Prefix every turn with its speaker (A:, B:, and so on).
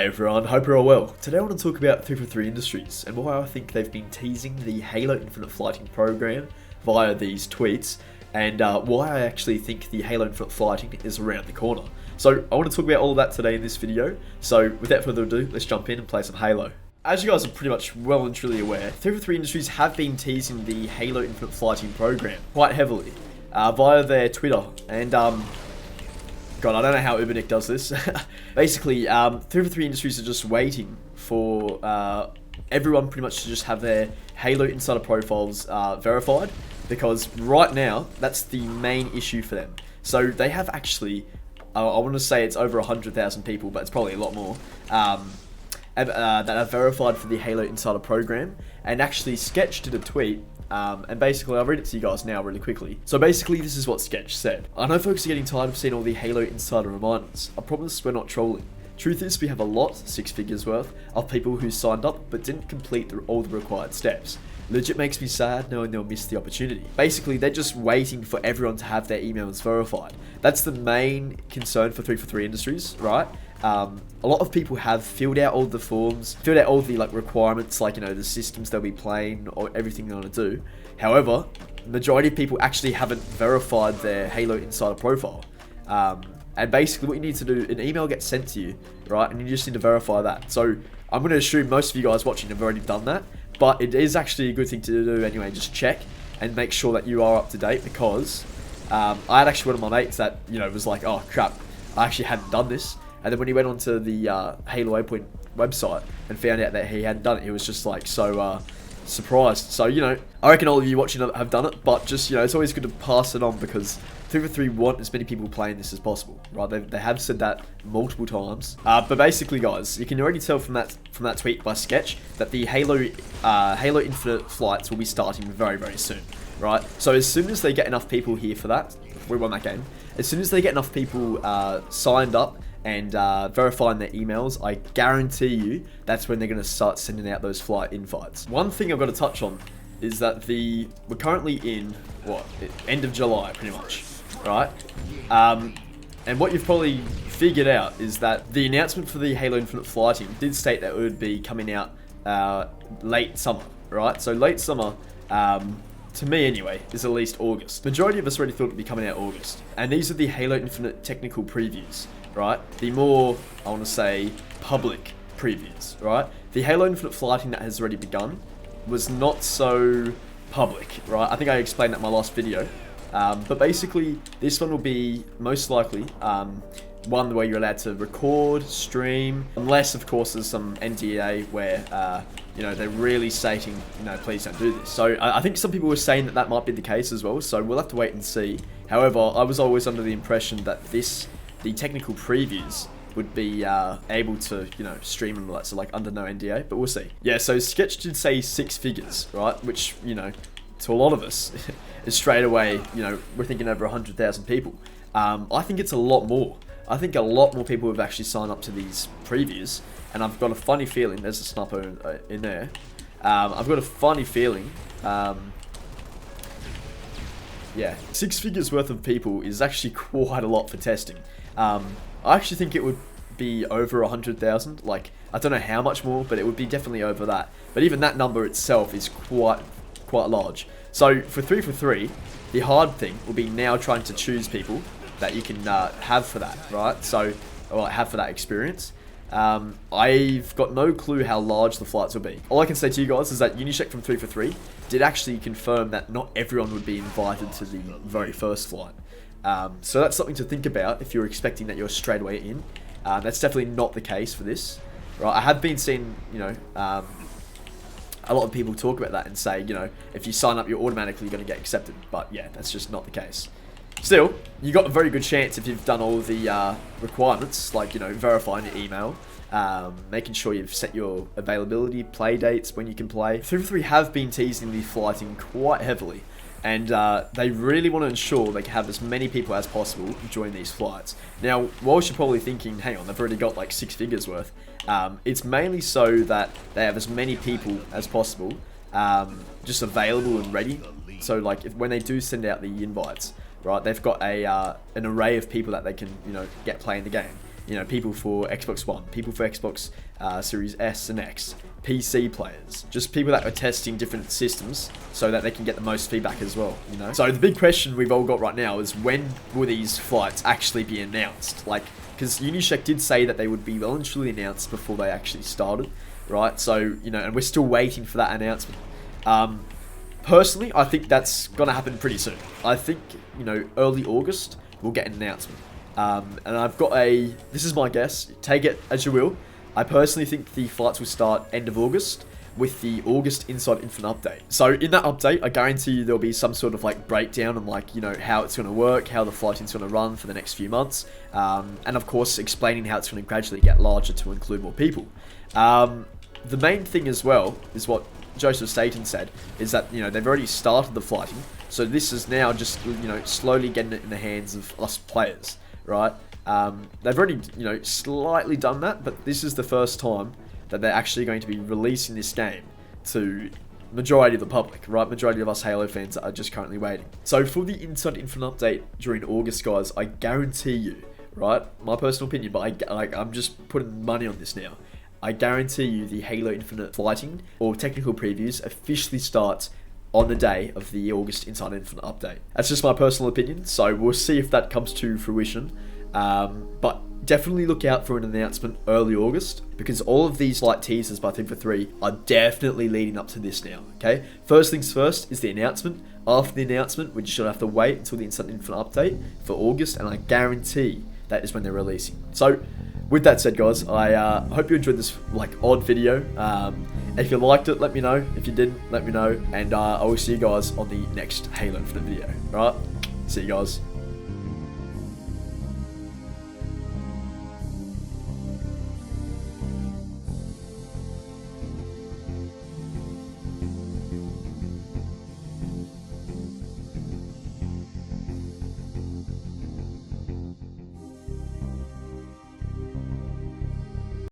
A: everyone, hope you're all well. Today I want to talk about 343 Industries and why I think they've been teasing the Halo Infinite Flighting program via these tweets, and why I actually think the Halo Infinite Flighting is around the corner. So I want to talk about all of that today in this video, so without further ado, let's jump in and play some Halo. As you guys are pretty much well and truly aware, 343 Industries have been teasing the Halo Infinite Flighting program quite heavily via their Twitter, and God, I don't know how Imminent does this. Basically, 343 Industries are just waiting for everyone pretty much to just have their Halo Insider profiles verified, because right now, that's the main issue for them. So they have actually, I want to say it's over 100,000 people, but it's probably a lot more, that are verified for the Halo Insider program, and actually Sketch did a tweet. And basically, I'll read it to you guys now really quickly. So basically, this is what Sketch said. I know folks are getting tired of seeing all the Halo Insider reminders. I promise we're not trolling. Truth is, we have a lot, 6 figures worth, of people who signed up but didn't complete all the required steps. Legit makes me sad knowing they'll miss the opportunity. Basically, they're just waiting for everyone to have their emails verified. That's the main concern for 343 Industries, right? A lot of people have filled out all the forms, filled out all the requirements, the systems they'll be playing or everything they want to do. However, the majority of people actually haven't verified their Halo Insider profile. And basically what you need to do, an email gets sent to you, right? And you just need to verify that. So I'm going to assume most of you guys watching have already done that, but it is actually a good thing to do anyway. Just check and make sure that you are up to date, because I had actually one of my mates that, was like, oh crap, I actually hadn't done this. And then when he went onto the Halo 8 website and found out that he hadn't done it, he was just so surprised. So, I reckon all of you watching have done it, but just, it's always good to pass it on, because 343 want as many people playing this as possible, right? They have said that multiple times. But basically, guys, you can already tell from that tweet by Sketch that the Halo Infinite flights will be starting very, very soon, right? So as soon as they get enough people here for that, we won that game. As soon as they get enough people signed up and verifying their emails, I guarantee you that's when they're going to start sending out those flight invites. One thing I've got to touch on is that we're currently in end of July pretty much, right? And what you've probably figured out is that the announcement for the Halo Infinite Flighting did state that it would be coming out late summer, right? So late summer, to me anyway, is at least August. Majority of us already thought it would be coming out August. And these are the Halo Infinite technical previews, right? The more, I want to say, public previews, right? The Halo Infinite Flighting that has already begun was not so public, right? I think I explained that in my last video. But basically, this one will be most likely one where you're allowed to record, stream, unless of course there's some NDA where they're really stating, please don't do this. So I think some people were saying that might be the case as well, so we'll have to wait and see. However, I was always under the impression that the technical previews would be able to, stream and all that, so under no NDA, but we'll see. Yeah, so Sketch did say 6 figures, right? Which, to a lot of us, is straight away, we're thinking over 100,000 people. I think it's a lot more. I think a lot more people have actually signed up to these previews, and I've got a funny feeling, there's a sniper in there, I've got a funny feeling, yeah, 6 figures worth of people is actually quite a lot for testing. I actually think it would be over 100,000, I don't know how much more, but it would be definitely over that. But even that number itself is quite large. So for 343, the hard thing will be now trying to choose people that you can have for that, right? So, have for that experience. I've got no clue how large the flights will be. All I can say to you guys is that Unicheck from 343 did actually confirm that not everyone would be invited to the very first flight. So that's something to think about if you're expecting that you're straight away in. That's definitely not the case for this, right? I have been seeing, a lot of people talk about that and say, if you sign up, you're automatically going to get accepted. But yeah, that's just not the case. Still, you got a very good chance if you've done all the requirements, verifying your email, making sure you've set your availability, play dates, when you can play. 343 have been teasing the flighting quite heavily, and they really want to ensure they can have as many people as possible join these flights. Now, whilst you're probably thinking, hang on, they've already got 6 figures worth, it's mainly so that they have as many people as possible just available and ready. So when they do send out the invites, right, they've got an array of people that they can get playing the game. you know, people for Xbox One, people for Xbox Series S and X, PC players, just people that are testing different systems so that they can get the most feedback as well, you know? So the big question we've all got right now is, when will these flights actually be announced? Like, because Unisec did say that they would be well and truly announced before they actually started, right? So, you know, and we're still waiting for that announcement. Personally, I think that's going to happen pretty soon. I think, you know, early August, we'll get an announcement. And I've got this is my guess, take it as you will. I personally think the flights will start end of August with the August Inside Infinite update. So in that update, I guarantee you there'll be some sort of like breakdown on like, you know, how it's going to work, how the flighting's going to run for the next few months. And of course, explaining how it's going to gradually get larger to include more people. The main thing as well is what Joseph Staten said, is that, you know, they've already started the flighting. So this is now just, you know, slowly getting it in the hands of us players, right? They've already, you know, slightly done that, but this is the first time that they're actually going to be releasing this game to majority of the public, right? Majority of us Halo fans are just currently waiting. So for the Inside Infinite update during August, guys, I guarantee you, right? My personal opinion, but I'm just putting money on this now. I guarantee you the Halo Infinite flighting or technical previews officially starts on the day of the August Inside Infinite update. That's just my personal opinion, so we'll see if that comes to fruition. But definitely look out for an announcement early August, because all of these light teasers by Team for 3 are definitely leading up to this now, okay? First things first is the announcement. After the announcement, we just have to wait until the Inside Infinite update for August, and I guarantee that is when they're releasing. So, with that said, guys, I hope you enjoyed this like odd video. If you liked it, let me know. If you didn't, let me know. And I will see you guys on the next Halo Infinite video. Alright? See you guys.